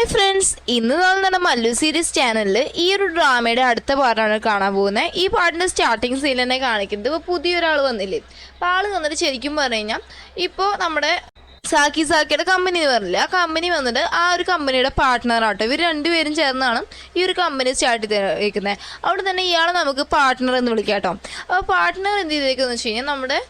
Hi friends, ഇന്ന് നമ്മുടെ Mallu series ചാനലിൽ ഈ ഒരു ഡ്രാമയുടെ അടുത്ത പാർട്ടാണ് കാണാൻ പോകുന്നത്. ഈ പാട്ടിൻ്റെ സ്റ്റാർട്ടിങ് സീൻ തന്നെ കാണിക്കുന്നത്. ഇപ്പോൾ പുതിയൊരാൾ വന്നില്ലേ, അപ്പോൾ ആൾ വന്നിട്ട് ശരിക്കും പറഞ്ഞു കഴിഞ്ഞാൽ ഇപ്പോൾ നമ്മുടെ സാക്കിയുടെ കമ്പനി എന്ന് പറഞ്ഞില്ല, ആ കമ്പനി വന്നിട്ട് ആ ഒരു കമ്പനിയുടെ പാർട്ട്ണറാട്ടോ. ഇവർ രണ്ടുപേരും ചേർന്നാണ് ഈ ഒരു കമ്പനി സ്റ്റാർട്ട് ചെയ്തേക്കുന്നത്. അവിടെ തന്നെ ഇയാളെ നമുക്ക് പാർട്ട്ണർ എന്ന് വിളിക്കാം കേട്ടോ. അപ്പോൾ പാർട്ട്ണർ എന്ത് ചെയ്തേക്കെന്ന് വെച്ച് കഴിഞ്ഞാൽ നമ്മുടെ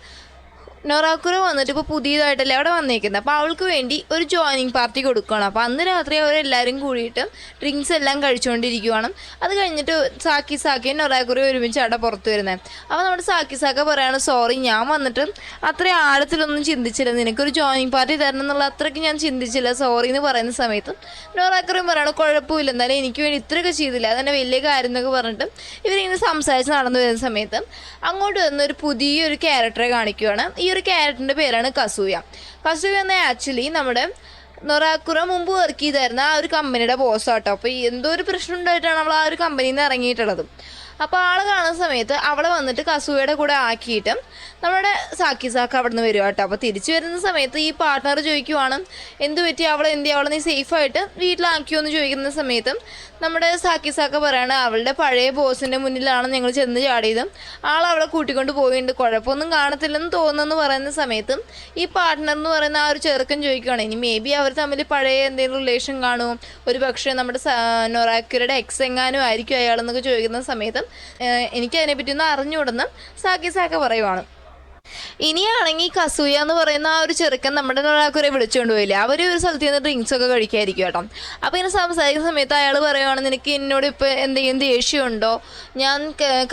നൊറാക്കുറ വന്നിട്ട് ഇപ്പോൾ പുതിയതായിട്ടല്ലേ അവിടെ വന്നേക്കുന്നത്. അപ്പോൾ അവൾക്ക് വേണ്ടി ഒരു ജോയിനിങ് പാർട്ടി കൊടുക്കുകയാണ്. അപ്പോൾ അന്ന് രാത്രി അവരെല്ലാവരും കൂടിയിട്ട് ഡ്രിങ്ക്സ് എല്ലാം കഴിച്ചുകൊണ്ടിരിക്കുകയാണ്. അത് കഴിഞ്ഞിട്ട് സാക്കിയും നൊറാക്കുറയും ഒരുമിച്ച് അവിടെ പുറത്ത് വരുന്നത്. അപ്പോൾ നമ്മുടെ സാക്ക പറയാണ്, സോറി ഞാൻ വന്നിട്ട് അത്ര ആഴത്തിലൊന്നും ചിന്തിച്ചില്ല, നിനക്കൊരു ജോയിനിങ് പാർട്ടി തരണം എന്നുള്ള അത്രയ്ക്ക് ഞാൻ ചിന്തിച്ചില്ല, സോറി എന്ന് പറയുന്ന സമയത്ത് നൊറാക്കുറയും പറയാണ്, കുഴപ്പമില്ല, എന്നാലും എനിക്ക് വേണ്ടി ഇത്രയൊക്കെ ചെയ്തില്ല, അതെന്നെ വലിയ കാര്യം എന്നൊക്കെ പറഞ്ഞിട്ട് ഇവരിങ്ങനെ സംസാരിച്ച് നടന്നു വരുന്ന സമയത്ത് അങ്ങോട്ട് വന്നൊരു പുതിയൊരു ക്യാരക്ടറെ കാണിക്കുകയാണ്. ഈ ഒരു ക്യാരക്ടറിൻ്റെ പേരാണ് കസൂയ എന്ന ആക്ച്വലി നമ്മുടെ നൊറാക്കുറ മുമ്പ് വർക്ക് ചെയ്തായിരുന്ന ആ ഒരു കമ്പനിയുടെ ബോസാട്ടോ. അപ്പോൾ എന്തോ ഒരു പ്രശ്നം ഉണ്ടായിട്ടാണ് അവൾ ആ ഒരു കമ്പനിയിൽ നിന്ന് ഇറങ്ങിയിട്ടുള്ളത്. അപ്പോൾ ആളെ കാണുന്ന സമയത്ത് അവളെ വന്നിട്ട് കസൂയയുടെ കൂടെ ആക്കിയിട്ട് നമ്മുടെ സാക്ക അവിടെ നിന്ന് വരും കേട്ടോ. അപ്പോൾ തിരിച്ചു വരുന്ന സമയത്ത് ഈ പാർട്ട്ണർ ചോദിക്കുവാണ്, എന്ത് പറ്റി, അവളെ നീ സേഫായിട്ട് വീട്ടിലാക്കിയോ എന്ന് ചോദിക്കുന്ന സമയത്ത് നമ്മുടെ സാക്ക പറയാണ്, അവളുടെ പഴയ ബോസിൻ്റെ മുന്നിലാണ് ഞങ്ങൾ ചെന്ന് ചാടിയതും ആൾ അവളെ കൂട്ടിക്കൊണ്ട് പോയിട്ടുണ്ട്, കുഴപ്പമൊന്നും കാണത്തില്ലെന്ന് തോന്നുന്നു പറയുന്ന സമയത്ത് ഈ പാർട്ട്ണർ എന്ന് പറയുന്ന ആ ഒരു ചെറുക്കൻ ചോദിക്കുകയാണ്, ഇനി മേ ബി അവർ തമ്മിൽ പഴയ എന്തെങ്കിലും റിലേഷൻ കാണുമോ, ഒരു പക്ഷേ നമ്മുടെ നൊറാക്കുറയുടെ എക്സ് എങ്ങാനും ആയിരിക്കും അയാളെന്നൊക്കെ ചോദിക്കുന്ന സമയത്ത് എനിക്കതിനെപ്പറ്റിയൊന്നും അറിഞ്ഞുകൂടെന്ന് സാക്ക പറയുവാണ്. ഇനിയാണെങ്കിൽ കസൂയ എന്ന് പറയുന്ന ആ ഒരു ചെറുക്കൻ നമ്മുടെ നൊറാക്കുറെ വിളിച്ചുകൊണ്ട് പോയില്ലേ, അവർ ഒരു സ്ഥലത്ത് നിന്ന് ഡ്രിങ്ക്സ് ഒക്കെ കഴിക്കായിരിക്കും കേട്ടോ. അപ്പോൾ ഇങ്ങനെ സംസാരിക്കുന്ന സമയത്ത് അയാൾ പറയുവാണ്, നിനക്ക് എന്നോട് ഇപ്പോൾ എന്തെങ്കിലും ദേഷ്യമുണ്ടോ, ഞാൻ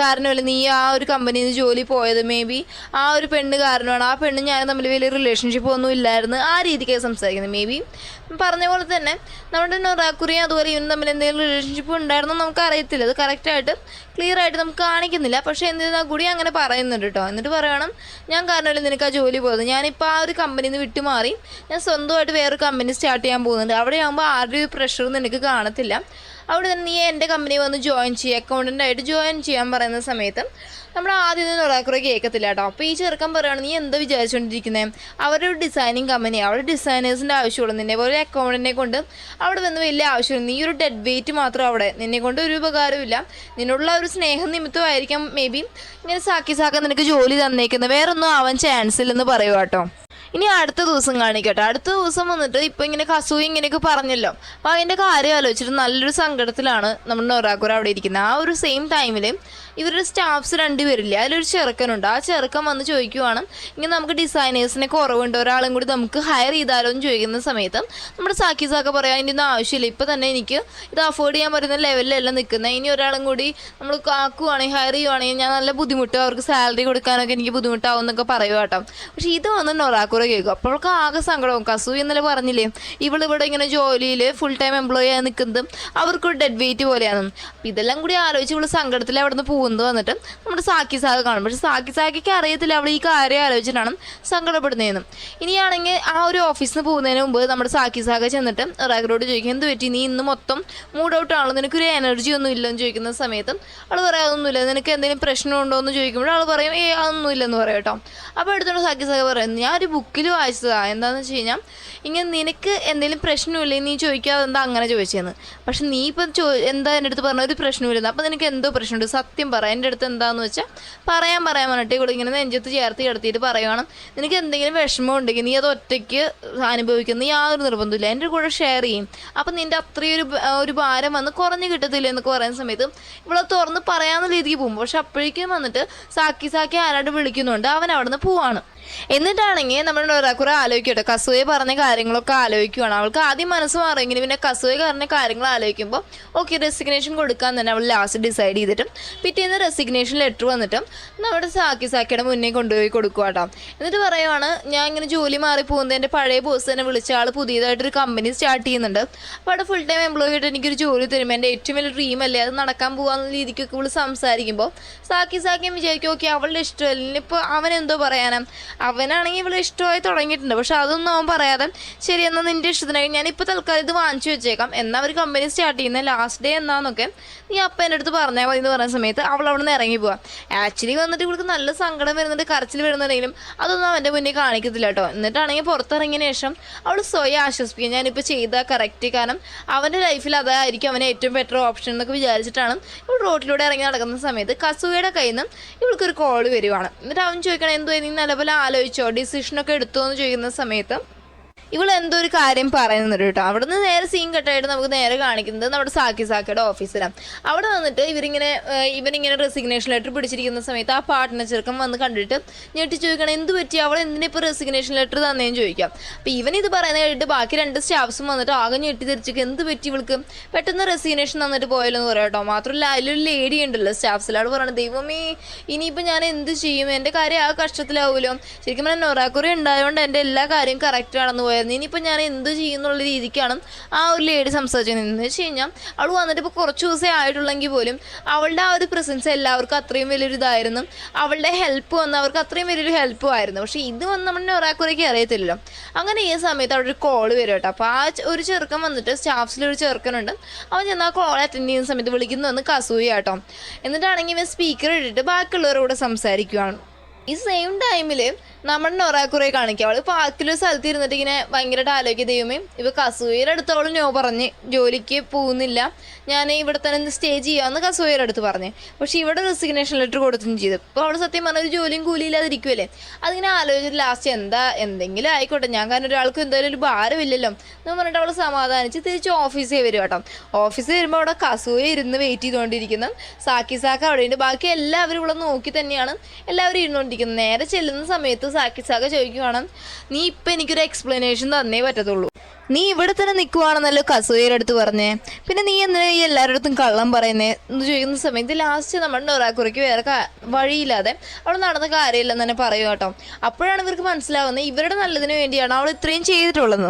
കാരണമല്ല നീ ആ ഒരു കമ്പനിയിൽ നിന്ന് ജോലി പോയത്, മേ ബി ആ ഒരു പെണ്ണ് കാരണമാണ്, ആ പെണ്ണ് ഞാൻ തമ്മിൽ വലിയ റിലേഷൻഷിപ്പ് ഒന്നും ഇല്ലായിരുന്നു, ആ രീതിക്കാണ് സംസാരിക്കുന്നത്. മേ ബി പറഞ്ഞ പോലെ തന്നെ നമ്മുടെ നൊറാക്കുറയും അതുപോലെ ഇവനും തമ്മിൽ എന്തെങ്കിലും റിലേഷൻഷിപ്പ് ഉണ്ടായിരുന്നോ നമുക്ക് അറിയത്തില്ല, അത് കറക്റ്റായിട്ട് ക്ലിയർ ആയിട്ട് നമുക്ക് കാണിക്കുന്നില്ല. പക്ഷേ എന്തിരുന്നാൽ കൂടി അങ്ങനെ പറയുന്നുണ്ട് കേട്ടോ. എന്നിട്ട് പറയണം, ഞാൻ കാരണമല്ലേ നിനക്ക് ആ ജോലി പോകുന്നത്, ഞാനിപ്പോൾ ആ ഒരു കമ്പനിയിൽ നിന്ന് വിട്ടുമാറി ഞാൻ സ്വന്തമായിട്ട് വേറൊരു കമ്പനി സ്റ്റാർട്ട് ചെയ്യാൻ പോകുന്നുണ്ട്, അവിടെ ആകുമ്പോൾ ആരുടെ ഒരു പ്രഷറും നിനക്ക് കാണത്തില്ല, അവിടെ തന്നെ നീ എൻ്റെ കമ്പനി വന്ന് ജോയിൻ ചെയ്യുക, അക്കൗണ്ടൻ്റായിട്ട് ജോയിൻ ചെയ്യാൻ പറയുന്ന സമയത്ത് നമ്മൾ ആദ്യം നിന്ന് നൊറാക്കുറ കേൾക്കത്തില്ല കേട്ടോ. അപ്പോൾ ഈ ചെറുക്കൻ പറയുകയാണ്, നീ എന്താ വിചാരിച്ചുകൊണ്ടിരിക്കുന്നത്, അവരുടെ ഒരു ഡിസൈനിങ് കമ്പനി, അവിടെ ഡിസൈനേഴ്സിൻ്റെ ആവശ്യമുള്ളൂ, നിന്നെ പോലെ അക്കൗണ്ടൻറ്റിനെ കൊണ്ട് അവിടെ വന്ന് വലിയ ആവശ്യമില്ല, നീ ഒരു ഡെഡ് വെയിറ്റ് മാത്രം, അവിടെ നിന്നെ കൊണ്ട് ഒരു ഉപകാരമില്ല, നിന്നുള്ള ഒരു സ്നേഹം നിമിത്തമായിരിക്കാം മേ ബി ഇങ്ങനെ സാക്ക നിനക്ക് ജോലി തന്നേക്കുന്നത്, വേറൊന്നും ആവാൻ ചാൻസ് ഇല്ലെന്ന് പറയുക കേട്ടോ. ഇനി അടുത്ത ദിവസം കാണിക്കട്ടെ. അടുത്ത ദിവസം വന്നിട്ട് ഇപ്പോൾ ഇങ്ങനെ കസൂയ ഇങ്ങനെയൊക്കെ പറഞ്ഞല്ലോ, അപ്പോൾ അതിൻ്റെ കാര്യം ആലോചിച്ചിട്ട് നല്ലൊരു സങ്കടത്തിലാണ് നമ്മൾ നൊറാക്കുറ അവിടെ ഇരിക്കുന്നത്. ആ ഒരു സെയിം ടൈമിൽ ഇവരുടെ സ്റ്റാഫ്സ് രണ്ടുപേരില്ലേ, അതിലൊരു ചെറുക്കനുണ്ട്. ആ ചെറുക്കൻ വന്ന് ചോദിക്കുവാണ്, ഇങ്ങനെ നമുക്ക് ഡിസൈനേഴ്സിനെ കുറവുണ്ട്, ഒരാളും കൂടി നമുക്ക് ഹയർ ചെയ്താലോ എന്ന് ചോദിക്കുന്ന സമയത്ത് നമ്മുടെ സാക്ക പറയാം, അതിൻ്റെ ഒന്നും ആവശ്യമില്ല, ഇപ്പോൾ തന്നെ എനിക്ക് ഇത് അഫോർഡ് ചെയ്യാൻ പറ്റുന്ന ലെവലിലല്ല നിൽക്കുന്നത്, ഇനി ഒരാളും കൂടി നമ്മൾ ആക്കുവാണെങ്കിൽ ഹയർ ചെയ്യുവാണെങ്കിൽ ഞാൻ നല്ല ബുദ്ധിമുട്ട്, അവർക്ക് സാലറി കൊടുക്കാനൊക്കെ എനിക്ക് ബുദ്ധിമുട്ടാവും എന്നൊക്കെ പറയുക കേട്ടോ. പക്ഷേ ഇത് വന്ന് നൊറാക്കുറ കേൾക്കും. അപ്പോഴൊക്കെ ആകെ സങ്കടവും. കസൂയ എന്നല്ലേ പറഞ്ഞില്ലേ, ഇവളിവിടെ ഇങ്ങനെ ജോലിയിൽ ഫുൾ ടൈം എംപ്ലോയി ആയി നിൽക്കുന്നതും അവർക്കൊരു ഡെഡ് വെയിറ്റ് പോലെയാണ്. അപ്പോൾ ഇതെല്ലാം കൂടി ആലോചിച്ച് ഇവള് സങ്കടത്തിൽ അവിടെ നിന്ന് പോകുന്നത് വന്നിട്ട് നമ്മുടെ സാക്ക കാണും. പക്ഷെ സാക്കയ്ക്ക് അറിയത്തില്ല അവൾ ഈ കാര്യം ആലോചിച്ചിട്ടാണ് സങ്കടപ്പെടുന്നതെന്നും. ഇനിയാണെങ്കിൽ ആ ഒരു ഓഫീസിൽ നിന്ന് പോകുന്നതിന് മുമ്പ് നമ്മുടെ സാക്ക ചെന്നിട്ട് നൊറാക്കുറയോട് ചോദിക്കും, എന്ത് പറ്റി, നീ ഇന്ന് മൊത്തം മൂഡ് ഔട്ട് ആണല്ലോ, നിനക്കൊരു എനർജി ഒന്നും ഇല്ലെന്ന് ചോദിക്കുന്ന സമയത്ത് അവൾ പറയാതൊന്നുമില്ല, നിനക്ക് എന്തെങ്കിലും പ്രശ്നമുണ്ടോ എന്ന് ചോദിക്കുമ്പോൾ അവൾ പറയും, അതൊന്നും ഇല്ലെന്ന് പറയും കേട്ടോ. അപ്പോൾ എടുത്തോണ്ട് സാക്ക പറയുന്നത്, ഞാൻ ഒരു ബുക്കിൽ വായിച്ചതാണ്, എന്താണെന്ന് വെച്ച് കഴിഞ്ഞാൽ ഇങ്ങനെ നിനക്ക് എന്തെങ്കിലും പ്രശ്നമില്ലേ നീ ചോദിക്കാതെ എന്താ അങ്ങനെ ചോദിച്ചതെന്ന്, പക്ഷെ നീ ഇപ്പം എന്താ എൻ്റെ അടുത്ത് പറഞ്ഞ ഒരു പ്രശ്നമില്ലെന്ന്, അപ്പോൾ നിനക്ക് എന്തോ പ്രശ്നമുണ്ട്, സത്യം പറ, എൻ്റെ അടുത്ത് എന്താണെന്ന് വെച്ചാൽ പറയാൻ പറഞ്ഞിട്ട് ഇവിടെ ഇങ്ങനെ നെഞ്ചത്ത് ചേർത്ത് കിടത്തിയിട്ട് പറയുവാണ്, നിനക്ക് എന്തെങ്കിലും വിഷമം ഉണ്ടെങ്കിൽ നീ അത് ഒറ്റയ്ക്ക് അനുഭവിക്കുന്ന യാതൊരു നിർബന്ധമില്ല, എൻ്റെ കൂടെ ഷെയർ ചെയ്യും, അപ്പം നിൻ്റെ അത്രയും ഒരു ഭാരം വന്ന് കുറഞ്ഞ് കിട്ടത്തില്ല എന്നൊക്കെ പറയുന്ന സമയത്ത് ഇവിടെ തുറന്ന് പറയാവുന്ന രീതിക്ക് പോകും. പക്ഷെ അപ്പോഴേക്കും വന്നിട്ട് സാക്കി ആരാണ്ട് വിളിക്കുന്നുണ്ട്, അവൻ അവിടെ നിന്ന് പോവാണ്. എന്നിട്ടാണെങ്കിൽ നമ്മൾ നൊറാക്കുറ ആലോചിക്കട്ടെ, കസൂയ പറഞ്ഞ കാര്യങ്ങളൊക്കെ ആലോചിക്കുവാണ്. അവൾക്ക് ആദ്യം മനസ്സ് മാറിയെങ്കിലും പിന്നെ കസൂയ പറഞ്ഞ കാര്യങ്ങൾ ആലോചിക്കുമ്പോൾ ഓക്കെ റെസിഗ്നേഷൻ കൊടുക്കാൻ തന്നെ അവൾ ലാസ്റ്റ് ഡിസൈഡ് ചെയ്തിട്ടും പിറ്റേന്ന് റെസിഗ്നേഷൻ ലെറ്റർ വന്നിട്ടും നമ്മുടെ സാക്കിയുടെ മുന്നേ കൊണ്ടുപോയി കൊടുക്കുക കേട്ടോ. എന്നിട്ട് പറയുവാണ്, ഞാൻ ഇങ്ങനെ ജോലി മാറി പോകുന്നത് എൻ്റെ പഴയ ബോസ് തന്നെ വിളിച്ച ആൾ പുതിയതായിട്ടൊരു കമ്പനി സ്റ്റാർട്ട് ചെയ്യുന്നുണ്ട്, അപ്പോൾ അവിടെ ഫുൾ ടൈം എംപ്ലോയി ആയിട്ട് എനിക്കൊരു ജോലി തരുമ്പോൾ എൻ്റെ ഏറ്റവും വലിയ ഡ്രീം അല്ലേ അത് നടക്കാൻ പോകാമെന്ന രീതിക്കൊക്കെ ഇവൾ സംസാരിക്കുമ്പോൾ സാക്കിയും വിചാരിക്കും, ഓക്കെ അവളുടെ ഇഷ്ടമല്ല, ഇപ്പോൾ അവൻ എന്തോ പറയാനാ, അവനാണെങ്കിൽ ഇവളെ ഇഷ്ടമായി തുടങ്ങിയിട്ടുണ്ട്. പക്ഷെ അതൊന്നും അവൻ പറയാതെ ശരി എന്നാൽ നിൻ്റെ ഇഷ്ടത്തിനായി ഞാനിപ്പോൾ തൽക്കാലം ഇത് വാങ്ങിച്ചു വെച്ചേക്കാം, എന്നാൽ അവർ കമ്പനി സ്റ്റാർട്ട് ചെയ്യുന്ന ലാസ്റ്റ് ഡേ എന്നാന്നൊക്കെ നീ അപ്പം എൻ്റെ അടുത്ത് പറഞ്ഞാൽ മതി എന്ന് പറയുന്ന സമയത്ത് അവൾ അവിടെ നിന്ന് ഇറങ്ങി പോവാം. ആക്ച്വലി വന്നിട്ട് ഇവൾക്ക് നല്ല സങ്കടം വരുന്നുണ്ട്, കരച്ചിൽ വരുന്നുണ്ടെങ്കിലും അതൊന്നും അവൻ്റെ മുന്നേ കാണിക്കത്തില്ല കേട്ടോ. എന്നിട്ടാണെങ്കിൽ പുറത്തിറങ്ങിയ ശേഷം അവൾ സ്വയം ആശ്വസിപ്പിക്കുക, ഞാനിപ്പോൾ ചെയ്താൽ കറക്റ്റ്, കാരണം അവൻ്റെ ലൈഫിൽ അതായിരിക്കും അവന് ഏറ്റവും ബെറ്റർ ഓപ്ഷൻ എന്നൊക്കെ വിചാരിച്ചിട്ടാണ് ഇവൾ റോഡിലൂടെ ഇറങ്ങി നടക്കുന്ന സമയത്ത് കസൂയയുടെ കയ്യിൽ നിന്ന് ഇവൾക്കൊരു കോൾ വരുവാണ്. എന്നിട്ട് അവൻ ചോദിക്കണം എന്തോ നീ നല്ലപോലെ ആലോചിച്ചോ, ഡിസിഷനൊക്കെ എടുത്തോ എന്ന് ചോദിക്കുന്ന സമയത്ത് ഇവൾ എന്തോ ഒരു കാര്യം പറയുന്നുണ്ട് കേട്ടോ. അവിടെ നിന്ന് നേരെ സീൻ കട്ടായിട്ട് നമുക്ക് നേരെ കാണിക്കുന്നത് നമ്മുടെ സാക്കിയുടെ ഓഫീസിലാണ്. അവിടെ വന്നിട്ട് ഇവനിങ്ങനെ റെസിഗ്നേഷൻ ലെറ്റർ പിടിച്ചിരിക്കുന്ന സമയത്ത് ആ പാർട്ട്ണർ ചെറുക്കൻ വന്ന് കണ്ടിട്ട് ഞെട്ടി ചോദിക്കണം എന്ത് പറ്റി, അവൾ എന്തിനാ ഇപ്പോൾ റെസിഗ്നേഷൻ ലെറ്റർ തന്നേന്ന് ചോദിക്കാം. അപ്പോൾ ഇവൻ ഇത് പറയുന്നത് കേട്ടിട്ട് ബാക്കി 2 സ്റ്റാഫ്സും വന്നിട്ട് ആകെ ഞെട്ടി തിരിച്ചിട്ട് എന്ത് പറ്റി ഇവൾക്ക് പെട്ടെന്ന് റെസിഗ്നേഷൻ തന്നിട്ട് പോയല്ലോ എന്ന് പറയാം കേട്ടോ. മാത്രമല്ല അതിലൊരു ലേഡി ഉണ്ടല്ലോ സ്റ്റാഫ്സിൽ, അവിടെ പറയണം ദൈവമേ ഇനിയിപ്പോൾ ഞാൻ എന്ത് ചെയ്യും, എൻ്റെ കാര്യം ആ കഷ്ടത്തിലാവുമല്ലോ. ശരിക്കും പറഞ്ഞാൽ നൊറാക്കുറി ഉണ്ടായതുകൊണ്ട് എൻ്റെ എല്ലാ കാര്യവും കറക്റ്റ് ആണെന്ന് പോയത്, ഇനിയിപ്പോൾ ഞാൻ എന്ത് ചെയ്യുന്നുള്ള രീതിക്കാണ് ആ ഒരു ലേഡി സംസാരിച്ചത്. എന്ന് വെച്ച് കഴിഞ്ഞാൽ അവൾ വന്നിട്ട് ഇപ്പോൾ കുറച്ച് ദിവസമേ ആയിട്ടുള്ളെങ്കിൽ പോലും അവളുടെ ആ ഒരു പ്രസൻസ് എല്ലാവർക്കും അത്രയും വലിയൊരു ഇതായിരുന്നു, അവളുടെ ഹെൽപ്പ് വന്ന് അവർക്ക് അത്രയും വലിയൊരു ഹെൽപ്പും ആയിരുന്നു. പക്ഷേ ഇത് വന്ന് നമ്മുടെ ഒരാൾക്കുറേക്ക് അറിയത്തില്ലല്ലോ. അങ്ങനെ ഈ സമയത്ത് അവിടെ ഒരു കോൾ വരും കേട്ടോ. അപ്പോൾ ആ ഒരു ചെറുക്കൻ വന്നിട്ട് സ്റ്റാഫ്സിലൊരു ചെറുക്കനുണ്ട്, അവൻ ചെന്ന് ആ കോൾ അറ്റൻഡ് ചെയ്യുന്ന സമയത്ത് വിളിക്കുന്നു വന്ന് കസൂയ കേട്ടോ. എന്നിട്ടാണെങ്കിൽ ഇവൻ സ്പീക്കർ ഇട്ടിട്ട് ബാക്കിയുള്ളവരോട് സംസാരിക്കുകയാണ്. ഈ സെയിം ടൈമിൽ നമ്മുടെ നൊറാക്കുറെ കാണിക്കുക, അവൾ പാർക്കിലൊരു സ്ഥലത്ത് ഇരുന്നിട്ട് ഇങ്ങനെ ഭയങ്കരമായിട്ട് ആലോചിക്കുക ദൈവമേ ഇവ കസൂയയുടെ അടുത്ത് അവൾ നോ പറഞ്ഞ് ജോലിക്ക് പോകുന്നില്ല, ഞാൻ ഇവിടെ തന്നെ സ്റ്റേ ചെയ്യാമെന്ന് കസൂയയുടെ അടുത്ത് പറഞ്ഞ്. പക്ഷേ ഇവിടെ റെസിഗ്നേഷൻ ലെറ്റർ കൊടുത്തും ചെയ്തു. ഇപ്പോൾ അവൾ സത്യം പറഞ്ഞ ഒരു ജോലിയും കൂലിയില്ലാതിരിക്കുമല്ലേ. അതിങ്ങനെ ആലോചിച്ചിട്ട് ലാസ്റ്റ് എന്തെങ്കിലും ആയിക്കോട്ടെ, ഞാൻ കാരണം ഒരാൾക്കും എന്തായാലും ഒരു ഭാരമില്ലല്ലോ എന്ന് പറഞ്ഞിട്ട് അവൾ സമാധാനിച്ച് തിരിച്ച് ഓഫീസിൽ വരും കേട്ടോ. ഓഫീസിൽ വരുമ്പോൾ അവിടെ കസൂയ ഇരുന്ന് വെയിറ്റ് ചെയ്തുകൊണ്ടിരിക്കുന്നു, സാക്കി അവിടെ ഉണ്ട്. ബാക്കി എല്ലാവരും ഇവിടെ നോക്കി തന്നെയാണ് എല്ലാവരും ഇരുന്നുകൊണ്ടിരിക്കുന്നത്. നേരെ ചെല്ലുന്ന സമയത്ത് സാക്കി ചോദിക്കുവാണ് നീ ഇപ്പം എനിക്കൊരു എക്സ്പ്ലനേഷൻ തന്നേ പറ്റത്തുള്ളൂ, നീ ഇവിടെ തന്നെ നിൽക്കുവാണെന്നല്ലോ കസൂയയുടെ അടുത്ത് പറഞ്ഞേ, പിന്നെ നീ എന്തിനാ ഈ എല്ലാവരുടെ അടുത്തും കള്ളം പറയുന്നേ എന്ന് ചോദിക്കുന്ന സമയത്ത് ലാസ്റ്റ് നമ്മുടെ നൊറാക്കുറയ്ക്ക് വേറെ വഴിയില്ലാതെ അവൾ നടന്ന കാര്യമില്ലെന്ന് തന്നെ പറയും കേട്ടോ. അപ്പോഴാണ് ഇവർക്ക് മനസ്സിലാവുന്നത് ഇവരുടെ നല്ലതിന് വേണ്ടിയാണ് അവൾ ഇത്രയും ചെയ്തിട്ടുള്ളത്.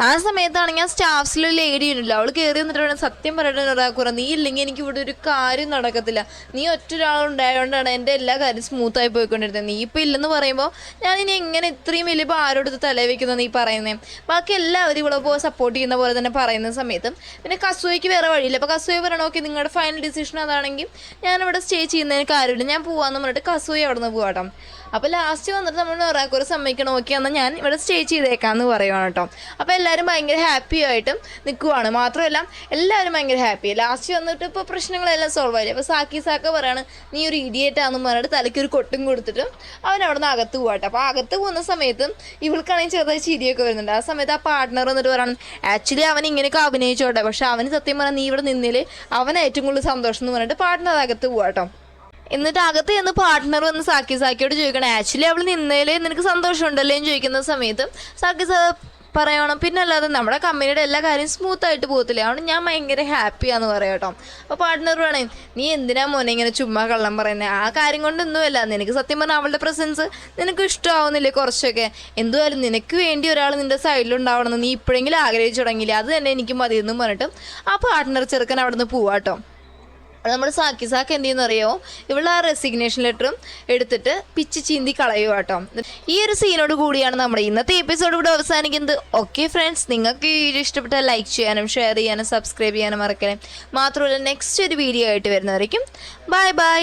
ആ സമയത്താണെങ്കിൽ ആ സ്റ്റാഫ്സിൽ ലേഡി ഉണ്ടല്ലോ, അവൾ കയറി വന്നിട്ട് വേണം സത്യം പറയട്ടെ നൊറാക്കുറ, നീ ഇല്ലെങ്കിൽ എനിക്ക് ഇവിടെ ഒരു കാര്യം നടക്കത്തില്ല, നീ ഒറ്റ ഒരാളുണ്ടായതുകൊണ്ടാണ് എൻ്റെ എല്ലാ കാര്യം സ്മൂത്തായി പോയിക്കൊണ്ടിരുന്നത്, നീ ഇപ്പം ഇല്ലെന്ന് പറയുമ്പോൾ ഞാൻ ഇനി എങ്ങനെ ഇത്രയും വലിയ ഭാരോടുത്ത് തലവെക്കുന്നത് നീ പറയുന്നത്. ബാക്കി എല്ലാവരും ഇവിടെ പോയി സപ്പോർട്ട് ചെയ്യുന്ന പോലെ തന്നെ പറയുന്ന സമയത്ത് പിന്നെ കസൂയയ്ക്ക് വേറെ വഴിയില്ല. അപ്പോൾ കസൂയ പറയണം ഓക്കെ നിങ്ങളുടെ ഫൈനൽ ഡിസിഷൻ അതാണെങ്കിൽ ഞാനിവിടെ സ്റ്റേ ചെയ്യുന്നതിന് കാര്യമില്ല, ഞാൻ പോവാന്ന് പറഞ്ഞിട്ട് കസൂയ അവിടെ നിന്ന് പോകാട്ടോ. അപ്പോൾ ലാസ്റ്റ് വന്നിട്ട് നമ്മൾ നൊറാക്കുറ സമ്മതിക്കണം ഓക്കെ എന്നാൽ ഞാൻ ഇവിടെ സ്റ്റേ ചെയ്തേക്കാമെന്ന് പറയുവാണ് കേട്ടോ. അപ്പോൾ എല്ലാവരും ഭയങ്കര ഹാപ്പി ആയിട്ടും നിൽക്കുവാണ്. മാത്രമല്ല എല്ലാവരും ഭയങ്കര ഹാപ്പി. ലാസ്റ്റ് വന്നിട്ട് ഇപ്പോൾ പ്രശ്നങ്ങളെല്ലാം സോൾവ് ആയില്ലേ. അപ്പോൾ സാക്ക പറയാണ് നീ ഒരു ഇഡിയേറ്റാണെന്ന് പറഞ്ഞിട്ട് തലയ്ക്ക് ഒരു കൊട്ടും കൊടുത്തിട്ട് അവൻ അവിടെ നിന്ന് അകത്ത് പോകട്ടെ. അപ്പോൾ അകത്ത് പോകുന്ന സമയത്ത് ഇവൾക്കാണെങ്കിൽ ചെറുതായി ചിരിയൊക്കെ വരുന്നുണ്ട്. ആ സമയത്ത് ആ പാർട്ട്ണർ വന്നിട്ട് പറയണം ആക്ച്വലി അവൻ ഇങ്ങനെയൊക്കെ അഭിനയിച്ചോട്ടെ, പക്ഷെ അവന് സത്യം പറഞ്ഞാൽ നീ ഇവിടെ നിന്നിൽ അവൻ ഏറ്റവും കൂടുതൽ സന്തോഷം എന്ന് പറഞ്ഞിട്ട് പാർട്ട്ണർ അകത്ത് പോകാട്ടോ. എന്നിട്ട് അകത്ത് ചെന്ന് പാർട്ട്ണർ വന്ന് സാക്കിയോട് ചോദിക്കണം ആക്ച്വലി അവൾ നിന്നേലേ നിനക്ക് സന്തോഷം ഉണ്ടല്ലേ എന്ന് ചോദിക്കുന്ന സമയത്ത് സാക്കി പറയണം പിന്നെ അല്ലാതെ നമ്മുടെ കമ്പനിയുടെ എല്ലാ കാര്യം സ്മൂത്തായിട്ട് പോകത്തില്ലേ, അതുകൊണ്ട് ഞാൻ ഭയങ്കര ഹാപ്പിയാന്ന് പറയാം കേട്ടോ. അപ്പോൾ പാർട്ട്ണർ വേണേ നീ എന്തിനാ മോനെ ഇങ്ങനെ ചുമ്മാ കള്ളം പറയുന്നത്, ആ കാര്യം കൊണ്ടൊന്നുമല്ല, നിനക്ക് സത്യം പറഞ്ഞാൽ അവളുടെ പ്രസൻസ് നിനക്ക് ഇഷ്ടമാവുന്നില്ലേ കുറച്ചൊക്കെ, എന്തുവായാലും നിനക്ക് വേണ്ടി ഒരാൾ നിൻ്റെ സൈഡിലുണ്ടാവണമെന്ന് നീ ഇപ്പോഴെങ്കിലും ആഗ്രഹിച്ചു തുടങ്ങിയില്ലേ, അത് തന്നെ എനിക്ക് മതിയെന്നും പറഞ്ഞിട്ട് ആ പാർട്ട്ണർ ചെറുക്കൻ അവിടെ നിന്ന് പോവാട്ടോ. നമ്മൾ സാക്കി എന്ത് ചെയ്യുന്നറിയോ, ഇവളുടെ ആ റെസിഗ്നേഷൻ ലെറ്ററും എടുത്തിട്ട് പിച്ച് ചീന്തി കളയുക കേട്ടോ. ഈ ഒരു സീനോട് കൂടിയാണ് നമ്മുടെ ഇന്നത്തെ എപ്പിസോഡ് ഇവിടെ അവസാനിക്കുന്നത്. ഓക്കെ ഫ്രണ്ട്സ്, നിങ്ങൾക്ക് ഈ വീഡിയോ ഇഷ്ടപ്പെട്ടാൽ ലൈക്ക് ചെയ്യാനും ഷെയർ ചെയ്യാനും സബ്സ്ക്രൈബ് ചെയ്യാനും മറക്കണേ. മാത്രമല്ല നെക്സ്റ്റ് ഒരു വീഡിയോ ആയിട്ട് വരുന്നതായിരിക്കും. Bye bye.